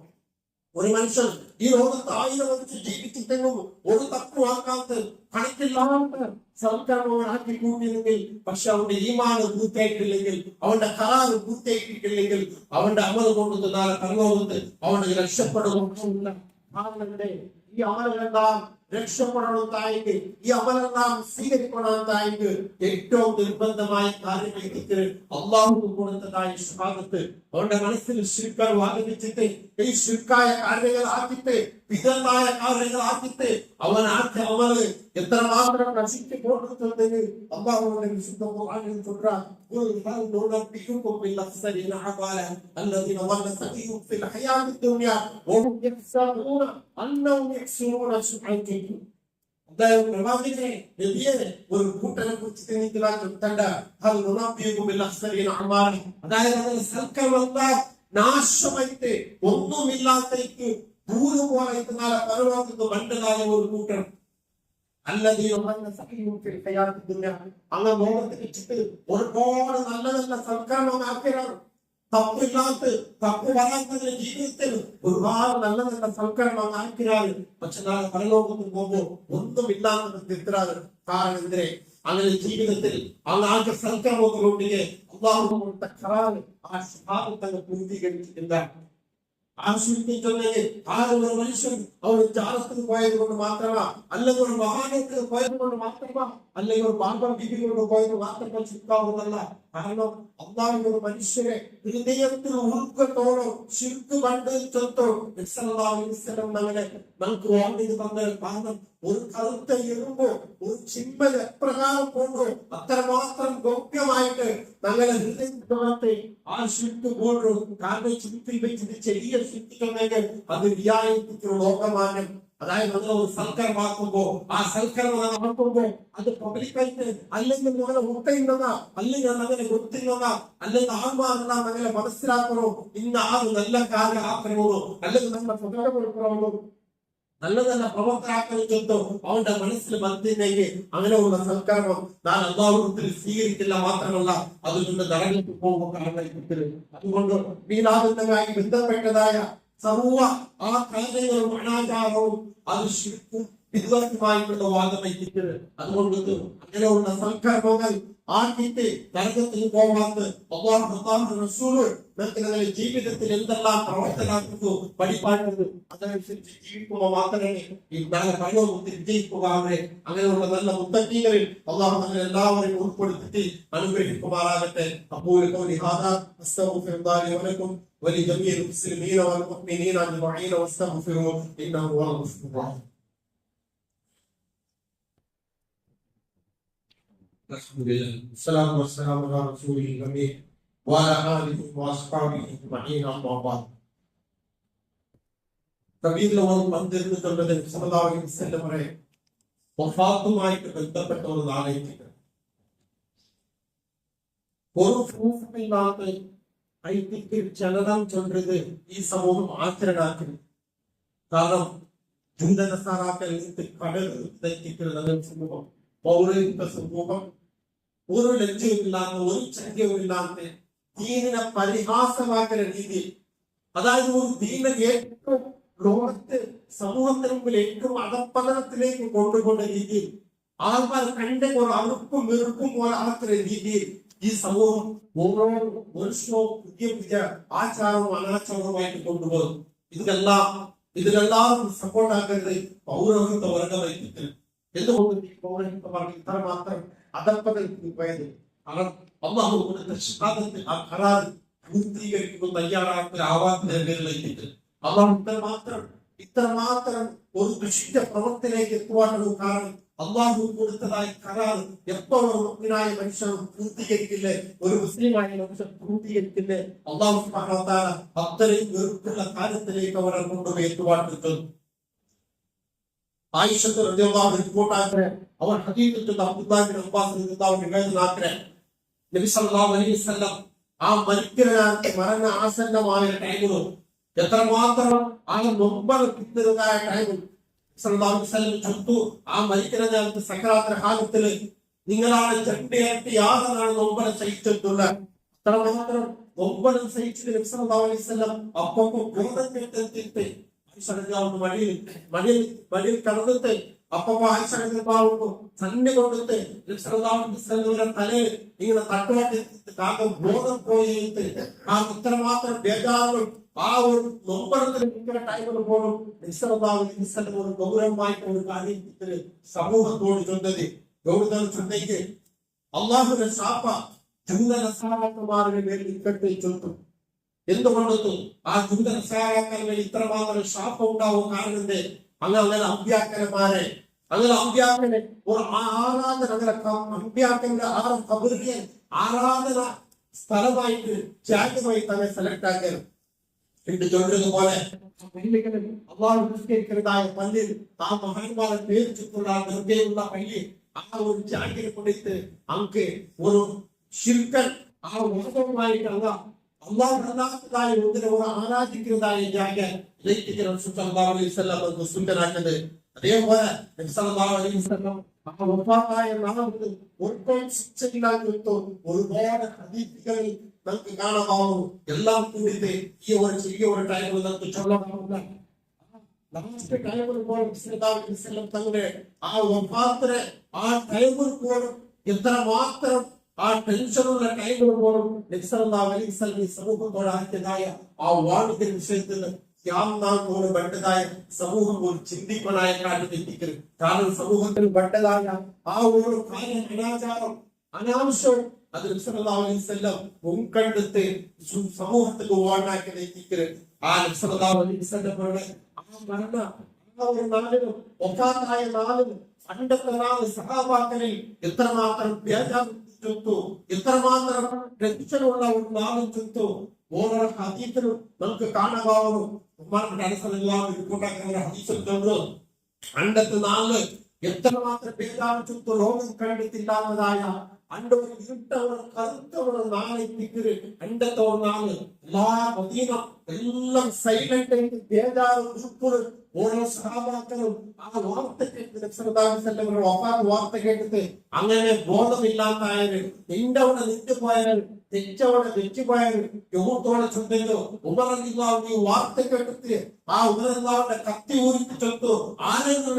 ഒരു മനുഷ്യൻ ഈ ലോകത്ത് 1000 വർഷം ജീവിച്ചിട്ടെങ്കിലും ഒരു തത്വമാക്കാത്ത കണക്കില്ലാത്ത സൽക്കർമ്മങ്ങളാക്കി കൂട്ടിയില്ലെങ്കിൽ, പക്ഷെ അവന്റെ ഈമാന് പൂർത്തിയായിട്ടില്ലെങ്കിൽ, അവന്റെ കരാറ് പൂർത്തിയാക്കിയിട്ടില്ലെങ്കിൽ അവന്റെ അമൽ കൊണ്ട് നാളെ പരലോകത്ത് അവന് രക്ഷപ്പെടുകയില്ല. ഈ അമലെല്ലാം രക്ഷപ്പെടണത്തായിട്ട് ഈ അമലെല്ലാം സ്വീകരിക്കണത്തായിട്ട് ഏറ്റവും നിർബന്ധമായ കാര്യമായിട്ട് അള്ളാഹു കൊടുത്തതായ ഷഹാദത്ത് അവന്റെ മനസ്സിൽ ശിർക്കർ വാദിച്ചിട്ട് ഈ ശിർക്കായ കാര്യങ്ങൾ ആക്കിയിട്ട് വിധമായ കാര്യങ്ങൾ ആക്കിയിട്ട് അവൻ ആദ്യ അമല് എത്രമാത്രം നശിച്ചു കൊടുത്തിട്ടുണ്ടെങ്കിൽ അള്ളാഹുവിന്റെ വിശുദ്ധ ഖുർആനിൽ சொல்றார் قل هل ننبئكم بالأخسرين أعمالا الذين ضل سعيهم في الحياة الدنيا وهم يحسبون أنهم يحسنون صنعا. ഒരു കൂട്ടനെ കുറിച്ച് അതായത് സൽക്കർമ്മം നാശമായിട്ട് ഒന്നുമില്ലാത്തേക്ക് ദൂരം പോയിട്ട് നാളെ പരലോകത്ത് മണ്ടതായ ഒരു കൂട്ടം അങ്ങനെ ലോകത്ത് വെച്ചിട്ട് ഒരുപാട് നല്ല നല്ല സൽക്കർമ്മം ആക്കിയാണ്. തപ്പില്ലാത്ത തപ്പ് പറയാത്തതിന്റെ ജീവിതത്തിൽ ഒരുപാട് നല്ല നല്ല സൽക്കർമ്മം ആക്കിയാണ്. പക്ഷെ നാളെ പരലോകത്ത് പോകുമ്പോൾ ഒന്നുമില്ലാത്ത തിരുത്തരാറ്. കാരണം എന്തിനെ അങ്ങനെ ജീവിതത്തിൽ ആകെ സൽക്കർമ്മങ്ങളുണ്ടെങ്കിൽ അള്ളാഹു കൊടുത്ത ഖറാറ് ആ ഷഹാദത്ത് പൂർത്തീകരിച്ചിട്ടില്ല. ആശ്വസിപ്പിച്ചെങ്കിൽ ഒരു മനുഷ്യൻ അവർ ജാലത്തിന് പോയത് കൊണ്ട് മാത്രമാ, അല്ലെങ്കിൽ ഒരു മഹാനത്തിന് പോയത് കൊണ്ട് മാത്രമാ, അല്ലെങ്കിൽ ഒരു ബാബ ബിബി കൊണ്ട് പോയത് മാത്രമേ ചിന്താവുന്നല്ല. കാരണം അള്ളാഹു ഒരു മനുഷ്യരെ ഹൃദയത്തിൽ ഉൾക്കത്തോളം ശിർക്ക് കണ്ട് തൊട്ടോ അങ്ങനെ നമുക്ക് ഓർമ്മ തന്നത്. കാരണം ഒരു കറുത്ത എറുമ്പോ ഒരു ചിമ്മൽ എപ്രകാരം കൊണ്ടോ അത്രമാത്രം ഗോപ്യമായിട്ട് ഞങ്ങളെ ഹൃദയത്തെ ആ ശിർക്ക് കൊണ്ടു. കാരണം ചുറ്റിൽ വെച്ചിട്ട് ചെറിയ ശിക്ഷിക്കുന്നെങ്കിൽ അത് വ്യായാമത്തിലുള്ള ലോകമാനം. അതായത് നമ്മൾ ഒരു സൽക്കരമാക്കുമ്പോ ആ സൽക്കരം നടക്കുമ്പോ അത് പബ്ലിക്കായിട്ട് അല്ലെങ്കിൽ നമ്മളെ മുട്ടയുന്നതാ, അല്ലെങ്കിൽ അങ്ങനെ കൊടുത്തിരുന്നതാ, അല്ലെങ്കിൽ ആത്മാവെന്നാ അങ്ങനെ മനസ്സിലാക്കണോ, ഇന്ന ആൾ നല്ല കാര്യം ആക്കണമോ, അല്ലെങ്കിൽ നമ്മുടെ സ്വതന്ത്ര കൊടുക്കണമോ, നല്ല നല്ല പ്രവർത്തനാക്കണോ അവന്റെ മനസ്സിൽ വന്നില്ലെങ്കിൽ അങ്ങനെയുള്ള സൽക്കരണം ഞാൻ അള്ളാഹുവിൽ സ്വീകരിക്കില്ല. മാത്രമല്ല അതുകൊണ്ട് നരകത്തിൽ പോകുമ്പോൾ കാരണം. അതുകൊണ്ട് മീലാദുമായി ബന്ധപ്പെട്ടതായ സർവ ആ കാര്യങ്ങളും അനാചാരവും അത് ശിർക്കും വിദ്വാസമായിട്ടുള്ള വാദമെത്തിക്കരുത്. അതുകൊണ്ട് അങ്ങനെയുള്ള സൽക്കർമ്മങ്ങൾ ആക്കിയിട്ട് നരകത്തിൽ പോകാത്ത നിങ്ങളുടെ ജീവിതത്തിൽ എന്തെല്ലാം പ്രവർത്തനാക്കുന്നു പഠിപ്പാക്കുന്നത് അതനുസരിച്ച് ജീവിക്കുമ്പോൾ മാത്രമേ ഈ നല്ല കഴിവൊത്തി വിജയിക്കുവാതെ. അങ്ങനെയുള്ള നല്ല മുത്തക്കീകളിൽ അള്ളാഹു അങ്ങനെ എല്ലാവരെയും ഉൾപ്പെടുത്തി അനുഗ്രഹിക്കുമാറാകട്ടെ. അപ്പോൾ ولجميع المسلمين والمؤمنين أجمعين واستغفروه إنه هو الغفور الرحيم. الحمد لله والصلاة والسلام على رسوله الأمين وعلى آله وأصحابه أجمعين أما بعد. റബീഉൽ അവ്വൽ വന്നിരുന്നിട്ടുള്ളത് സല്ലല്ലാഹു അലൈഹി വസല്ലമയുടെ വഫാത്തുമായിട്ട് ബന്ധപ്പെട്ട ഒരു നാളേക്ക് ഒരു പ്രൂഫില്ലാത്ത ஐடிக்கு ஜனதான் சொல்றது ഈ സമൂഹം ആചരണാക്കുന്നു. കാരണം ഹിന്ദനസാറാക്കൾ കടൽ തെറ്റിക്കുന്നത് സമൂഹം പൗരത്വ സമൂഹം ഒരു ലജ്ജയുമില്ലാത്ത ഒരു ചര്യവുമില്ലാത്ത ദീനിനെ പരിഹാസമാക്കുന്ന രീതിയിൽ, അതായത് ഒരു ദീന ഏറ്റവും ലോകത്ത് സമൂഹത്തിന് മുമ്പിൽ ഏറ്റവും അധപ്പതനത്തിലേക്ക് കൊണ്ടുപോകുന്ന രീതിയിൽ ആൾക്കാർ കണ്ട ഒരു അറുപ്പും വെറുപ്പും പോലെ ആക്കുന്ന രീതിയിൽ ഈ സമൂഹം ഓരോ വർഷവും പുതിയ പുതിയ ആചാരവും അനാചാരവുമായിട്ട് കൊണ്ടുപോകും. ഇതിലെല്ലാം സപ്പോർട്ടാക്കരുത് പൗരോഹിത്വ വർഗമായിട്ട്. എന്തുകൊണ്ട് ഈ പൗരോഹിത്വ വർഗം ഇത്രമാത്രം അധപ്പതനത്തിൽ പോയത്? കാരണം അല്ലാഹു കൊടുത്ത ഷഹാദത്ത് ആ ഖറാർ പൂർത്തീകരിക്കുന്ന തയ്യാറാക്കലാവാത്തിലേക്ക് അള്ളാഹു ഇത്രമാത്രം ഒരു ദുഷിച്ച പ്രവർത്തനത്തിലേക്ക് എത്തുവാനുള്ള കാരണം അള്ളാഹു കൊടുത്തതായ കരാർ എപ്പോഴും മുഅ്മിനായ മനുഷ്യൻ പൂർത്തീകരിക്കില്ലേ, ഒരു മുസ്ലിമായ മനുഷ്യൻ പൂർത്തീകരിക്കില്ലേ? അള്ളാഹു സുബ്ഹാനഹു വ തആല അത്രയും വെറുപ്പുള്ള കാര്യത്തിലേക്ക് അവരെ കൊണ്ടുപോയി എത്തുവാൻ. ആയിഷ റളിയല്ലാഹു അൻഹ റിപ്പോർട്ടാക്കരെ അവർ ഹദീസിൽ അബ്ദുല്ലാഹ് ഇബ്നു അബ്ബാസ് റളിയല്ലാഹു അൻഹു നിവേദനാക്കരെ നബി സല്ലല്ലാഹു അലൈഹി വസല്ലം ആ മരണ ആസന്നമായ ടൈമിലും എത്രമാത്രം ആ നൊമ്പരതായ ടൈമിൽ സല്ലല്ലാഹു അലൈഹി വസല്ലം ചൊല്ലു ആ മരിക്കുന്ന നേരത്ത് സക്കറാത്തിന്റെ കാലത്തില് നിങ്ങളാണ് ചട്ടിയായിട്ട് യാതൊരാണ് നൊമ്പര സഹിച്ചിട്ടുള്ളത്. അത്രമാത്രം നൊമ്പരം സഹിച്ചത് നബി സല്ലല്ലാഹു അലൈഹി വസല്ലം അപ്പൊ ബോധം കേട്ടെത്തിയിട്ട് മടിയിൽ കടന്നിട്ട് അപ്പൊ തന്നെ കൊടുത്ത് തലയിൽ ഇങ്ങനെ തട്ടുവാട്ടി കാക്ക ബോധം പോയിട്ട് ആ ഇത്രമാത്രം ബേജാറുകൾ ആ ഒരു നൊമ്പരത്തിൽ നിൽക്കുന്ന ടൈമിൽ പോലും ഒരു ഗൗരവമായിട്ട് ഒരു കാര്യത്തിൽ സമൂഹത്തോട് ചൊന്നത് ഗൗരവ ചൊന്നേക്ക് അള്ളാഹുവിന്റെ ശാപ ചുന്തനസാരന്മാരുടെ മേൽ ഇക്കട്ടെ ചൊല്ലും. എന്തുകൊണ്ടെത്തും ആ ചുന്തനസാരാക്കളുടെ ഇത്രമാത്രം ശാപം ഉണ്ടാവും? കാരണം അങ്ങനെ അമ്പ്യാക്കന്മാരെ അങ്ങനെ ഒരു ആരാധന അമ്പ്യാക്കന്റെ ആരാധന സ്ഥലമായിട്ട് ജാഗ്രമായി തന്നെ സെലക്ട് ആക്കണം. ചൊല്ലുന്നതുപോലെ അള്ളാഹു നിസ്കരിക്കുന്നതായ പള്ളിയിൽ ആ മഹാന്മാരെ പേരിച്ചിട്ടുള്ള നിർദ്ദയുള്ള പള്ളി ആ ഒരു ജാഗ്രത കൊടുത്ത് നമുക്ക് ഒരു ശിൽക്കൻ ആ വാദവുമായിട്ട് അള്ളാഹുതായ ഒന്നിനെ ഒരു ആരാധിക്കുന്നതായ ജാഗ്രത അതേപോലെ ഒരുപാട് ഹദീസുകൾ നമുക്ക് കാണാമാവും. എല്ലാം കൂടി ഈ ഒരു ചെറിയ ഒരു ടൈമിൽ നമുക്ക് ചൊല്ലാമാവുന്ന തങ്ങളുടെ ആ വഫാത്തിനെ ആ ടൈമിൽ പോലും എത്രമാത്രം ആ ടെൻഷനുള്ള ടൈമിൽ പോലും നബി സല്ലല്ലാഹു അലൈഹി വസല്ലം സമൂഹത്തോട് ആക്കിയതായ ആ വാണിജ്യ വിഷയത്തിൽ വേണ്ടതായ സമൂഹം ഒരു ചിന്തിപ്പനായ കാര്യം എത്തിക്കരുത്. കാരണം സമൂഹത്തിൽ വേണ്ടതായ ആ ഒരു കാര്യം അനാചാരം അനാവശ്യം അത് നബി സല്ലല്ലാഹു അലൈഹി വസല്ലം മുൻകണ്ടെത്തി സമൂഹത്തിൽ വാഴാക്കി ആ നബി സല്ലല്ലാഹു അലൈഹി വസല്ലമയുടെ ആ മരണ ആ ഒരു നാളിലും ഒഫാത്തായ നാളിലും പണ്ടത്തെ നാള് സഹാബാക്കളിൽ എത്രമാത്രം ചുറ്റു എത്രമാത്രം ടെൻഷനുള്ള ഒരു നാളും ചുറ്റു ഓരോ ഹദീസിലും നമുക്ക് കാണാവുന്നു. ഹദീസിലുണ്ട് പണ്ടത്തെ നാള് എത്രമാത്രം പേരാചുത്തു ലോകം കണ്ടിട്ടില്ലാത്തതായ അന്റെ ഒരു ഇരുട്ടവർ കറുത്തവർ നാളെ അണ്ടത്തെ ഒരു നാള് എല്ലാ മദീനം എല്ലാം സൈലന്റ് ആയിട്ട് ബേജാറ് ഗ്രൂപ്പുകൾ ഓരോ സഹാബാക്കളും ആ വാർത്ത കേട്ട് വാർത്ത കേട്ടിട്ട് അങ്ങനെ ബോധമില്ലാത്തായവര് നിന്റെ അവിടെ നിന്നുപോയവർ തെറ്റവിടെ തെറ്റുപോയവർ യോത്തോടെ ചിന്തയോ ഉമറിന്റെ വാർത്ത കേട്ടിട്ട് ആ ഉമറിന്റെ കത്തി ഊരിക്ക് ചൊത്തു ആരെങ്കിലും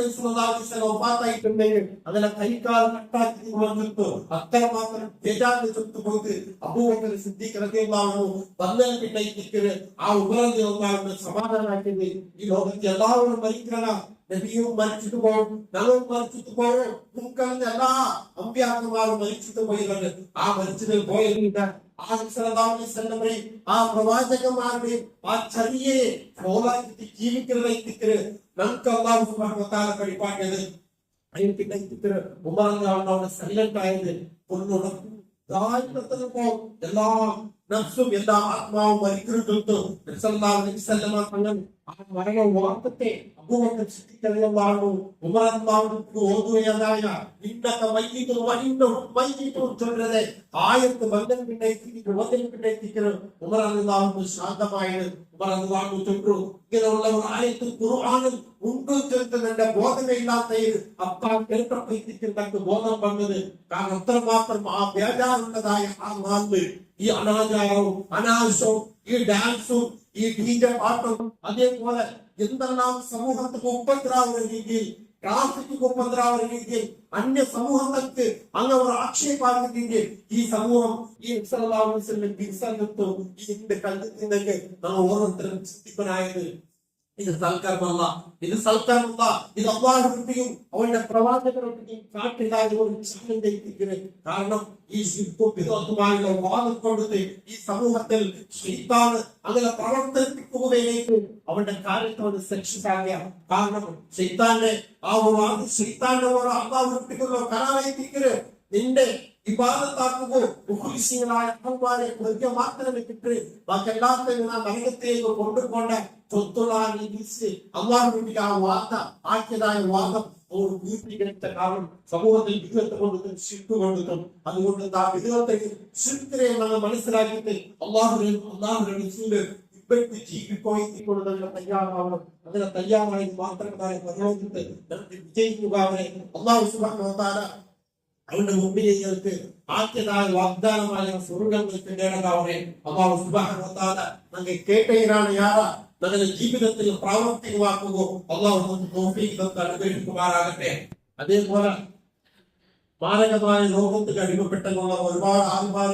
ഒപ്പാത്തായിട്ടുണ്ടെങ്കിൽ അതിലെ കൈക്കാൽ കട്ടാക്കി ചൊത്തു അത്രമാത്രം ബേജാറിന് ചൊത്തു പോയിട്ട് അബൂബക്കർ സിദ്ദീഖ് റളിയല്ലാഹു വന്നതിന് പിന്നെ ആ ഉമറിന്റെ ഒന്നാണ് സമാധാനമാക്കിയത്. ഈ ലോകത്തെ എല്ലാവരും മരിക്കണ നബിയും മരിച്ചിട്ട് പോകും, ഞങ്ങളും മരിച്ചിട്ട് പോകും, മുൻകാലത്തെ എല്ലാ അമ്പ്യാക്കന്മാരും മരിച്ചിട്ട് പോയിട്ടുണ്ട്. ആ മരിച്ചിട്ട് പോയില്ല ആ പ്രവാചകന്മാരുടെയും ആ ചെറിയ ജീവിക്കുന്നതിന് നമുക്ക് അല്ലാഹു സുബ്ഹാനഹു വ തആല പഠിപ്പാക്കിയത്. അതിന് പിന്നെ ഉമർ സൈലന്റ് ആയത് എല്ലാ നഫ്സും എല്ലാ ആത്മാവും മരിക്കുന്നു. ആ മരണ വാർത്തത്തെ അബൂബക്കർ സിദ്ദീഖ് റളിയല്ലാഹു ഉമർ റളിയല്ലാഹു ഓതുകയായ ഇന്നക മയ്യിതുൻ വഇന്നഹു മയ്യിതുൻ ചൊല്ലതെ ആയത്ത് ബന്ധം പിന്നെ ഉമർ റളിയല്ലാഹു ശാന്തമായത്. ഉമർ റളിയല്ലാഹു ചൊല്ലു ഇങ്ങനെയുള്ള ഒരു ആയത്ത് ഖുർആനിൽ ഉണ്ട് ചെന്നതിന്റെ ബോധമില്ലാത്തത് അപ്പാ കേട്ടപ്പോഴത്തേക്ക് ബോധം വന്നത്. കാരണം അത്രമാത്രം ആ ബേജാറുള്ളതായ ആ നാളിൽ ഈ അനാചാരവും അനാവശ്യവും ഈ ഡാൻസും ഈ ഡീജെ പാട്ടും അതേപോലെ എന്തെല്ലാം സമൂഹത്തിന് ഉപദ്രാവുന്ന രീതിയിൽ ട്രാഫിക് ഉപദ്രാവുന്ന രീതിയിൽ അന്യ സമൂഹങ്ങൾക്ക് അങ്ങനെ ഒരു ആക്ഷേപാകുന്ന രീതിയിൽ ഈ സമൂഹം ഈ ഇതിന്റെ കണ്ടെത്തുന്നെങ്കിൽ നമ്മൾ ഓരോരുത്തരും ചിന്തിപ്പനായത് ഇത് സൽക്കർമ്മല്ല, ഇത് സൽക്കർമ്മല്ല, ഇത് അള്ളാഹുവിന്റെയും അവന്റെ പ്രവാചകരുടെയും കാട്ടിലായ ഒരു ചാനൽ. കാരണം ഈ ശില്പുമായുള്ള വാദം കൊടുത്ത് ഈ സമൂഹത്തിൽ ശൈത്താൻ അങ്ങനെ പ്രവർത്തിപ്പിക്കുകയിലേക്ക് അവന്റെ കാര്യത്തെ അവന് സക്സസ് ആകുക. കാരണം ശൈത്താന്റെ ആ ഒരു ശൈത്താന്റെ ഒരു അള്ളാഹുവിനുള്ള കരാറെത്തിക്കരുത്. നിന്റെ ഇബാദത്താക്കുമ്പോൾ മുഖ്ലിസീങ്ങളായ അഹ്വാനെ കുറിച്ച് മാത്രമേ കിട്ടൂ. ബാക്കി എല്ലാത്തിനും നാം നരകത്തേക്ക് കൊണ്ടുപോകേണ്ട സ്വത്തുള്ള അള്ളാഹുവിന്റെ ആ വാർത്ത ആക്കിയതായ വാദം ഒരു പൂർത്തീകരിച്ച കാരണം സമൂഹത്തിൽ വിധത്തെ കൊണ്ടും ശിർക്ക് കൊണ്ടും അതുകൊണ്ട് ആ വിധത്തെ ശിർക്കിനെ നമ്മൾ മനസ്സിലാക്കിയിട്ട് അള്ളാഹുവിന്റെ ഇപ്പോഴത്തെ ജീവിക്കൊടുന്നതിന് തയ്യാറാവണം. അതിനെ തയ്യാറായി മാത്രമേ പ്രയോജനത്തെ വിജയിക്കുക. അവരെ അള്ളാഹു സുബ്ഹാനഹു വ തആല അവന്റെ മുമ്പിലേക്ക് ആദ്യതായ വാഗ്ദാനമായ സ്വർഗ്ഗങ്ങൾക്ക് നേടാവണേ. അല്ലാഹു സുബ്ഹാനഹു വ തആല നമ്മെ കേട്ടയിലാണ് യാറാ നമ്മുടെ ജീവിതത്തിൽ പ്രാവർത്തികമാക്കുക. അല്ലാഹു നമുക്ക് തൗഫീഖ് തന്ന് അനുഗ്രഹിക്കുമാറാകട്ടെ. അതേപോലെ മാരകമായ രോഗത്തിന് അടിമപ്പെട്ടെന്നുള്ള ഒരുപാട് ആൾക്കാർ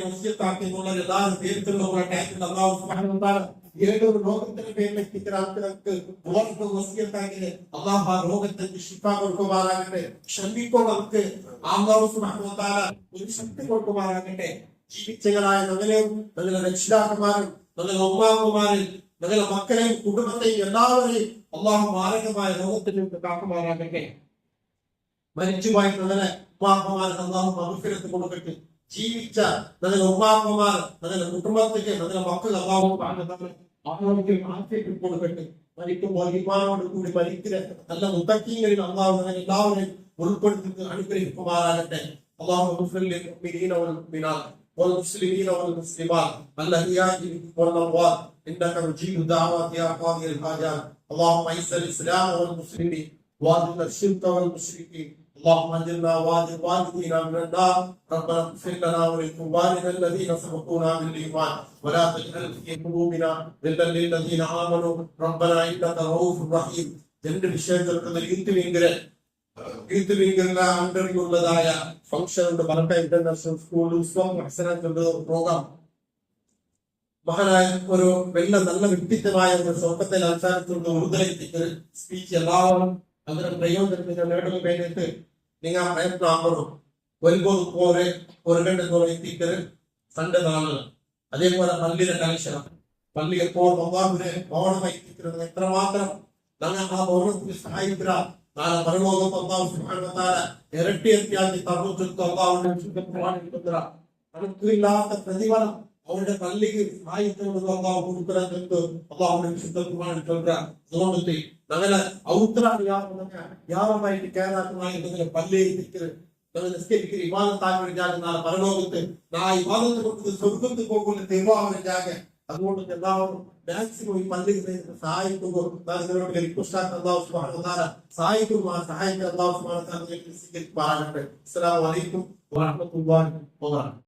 വസിയത്താക്കിയുള്ള എല്ലാ പേരിലുള്ള ടൈമിൽ അല്ലാഹു സുബ്ഹാനഹു വ തആല ഏതൊരു രോഗത്തിന്റെ പേരിലേക്ക് ആൾക്കാർക്ക് വസിയത്താക്കിയത് അല്ലാഹു ആ രോഗത്തിന് ശിഫ കൊടുക്കുമാറാകട്ടെ. ക്ഷമിക്കുന്നവർക്ക് അല്ലാഹു സുബ്ഹാനഹു വ തആല ഒരു ശക്തി കൊടുക്കുമാറാകട്ടെ. ജീവിച്ചങ്ങളായ ഞങ്ങളെയും ഞങ്ങളുടെ രക്ഷിതാക്കന്മാരും ഞങ്ങളുടെ ഉമ്മാമ്മമാരും ഞങ്ങളുടെ മക്കളെയും കുടുംബത്തെയും എല്ലാവരെയും അല്ലാഹു മാരകമായ രോഗത്തിൽ നിന്ന് കാക്കുമാറാകട്ടെ. മരിച്ചുപോയ ഞങ്ങളുടെ ഉമ്മാമ്മമാർക്ക് അല്ലാഹു മഗ്ഫിറത്ത് കൊടുക്കട്ടെ. ജീവിച്ച ഞങ്ങളുടെ ഉമ്മാമ്മമാർ ഞങ്ങളുടെ കുടുംബത്തേക്ക് ഞങ്ങളുടെ മക്കൾ അല്ലാഹു ആരോഗ്യം ആഫിയത്ത് കൊടുക്കട്ടെ. മരിക്കുമ്പോൾ ഈമാനോട് കൂടി മരിക്കുന്ന നല്ല മുത്തഖീങ്ങളിൽ അല്ലാഹു എല്ലാവരെയും ഉൾപ്പെടുത്തി അനുഗ്രഹിക്കുമാറാകട്ടെ. അല്ലാഹു ഗഫിർ ലിൽ മുഅ്മിനീന വൽ മുഅ്മിനാത്ത് والمسلمين والمسلمات الأحياء والأموات إنك مجيب الدعوات يا قاضي الحاجات. اللهم أعز الإسلام والمسلمين وأذل الشرك والمشركين. اللهم أجرنا وأجر والدينا من النار. ربنا اغفر لنا ولإخواننا الذين سبقونا بالإيمان ولا تجعل في قلوبنا غلا للذين آمنوا ربنا إنك رؤوف رحيم. രണ്ട് വിഷയങ്ങൾക്ക് അണ്ടറിയുള്ളതായ ഫംഗ്ഷൻ ഉണ്ട്. മലക്ക ഇന്റർനാഷണൽ സ്കൂൾ പ്രോഗ്രാം മഹാനായ ഒരു വലിയ നല്ല വ്യക്തിത്വമായ ഒരു സ്വർഗത്തിൽ അവസാനത്തുള്ള ഉറുദലെത്തിക്കുന്ന സ്പീച്ച് എല്ലാവരും അതിന്റെ പ്രയോജനത്തിന് നേടുന്ന വേണ്ടിയിട്ട് നിങ്ങൾ പ്രയത്നമാകണം. വരുമ്പോൾ ഒരുകണ്ടത്തോടെ എത്തിക്കല് കണ്ട് കാണുക. അതേപോലെ പള്ളിയുടെ കണക്ഷൻ, പള്ളി എപ്പോഴും അള്ളാഹുവിനെ ഓണമായി എത്തിക്കുന്നത് എത്രമാത്രം ഞങ്ങൾ ആ ഓണത്തിന് സഹായിക്കുക. നാളെ പരലോകത്ത് അള്ളാഹു സുബ്ഹാനഹു വ തആല ഇരട്ടിയാക്കി തർജ്ജമ അള്ളാഹുവിനെ കണക്കില്ലാത്ത പ്രതിഫലം അവരുടെ പള്ളിക്ക് സഹായിക്കുന്നത് അള്ളാഹു കൊടുക്കുന്നത് അള്ളാഹുവിനെ വിശുദ്ധ. അതുകൊണ്ട് ഞങ്ങളെ യാറമായിട്ട് കേരളത്തിനായിട്ട് പള്ളിയിൽ നിസ്കരിക്കുന്ന വിവാദത്താക്കി വിചാരിക്കുന്ന പരലോകത്ത് ആ വിവാദത്തെ കൊടുത്ത് സ്വർഗത്ത് പോകുന്ന തീരുമാനം. അതുകൊണ്ട് എല്ലാവരും മാക്സിമം ഈ പള്ളിയിൽ സഹായിക്കുമ്പോൾ സഹായിക്കും. ആ സഹായിക്കാൻ അല്ലാഹു സുബ്ഹാനഹു വ തആല സ്വീകരിക്കുമാറാകട്ടെ. അസ്സലാമു അലൈക്കും വറഹ്മത്തുള്ളാഹി വബറകാതുഹു.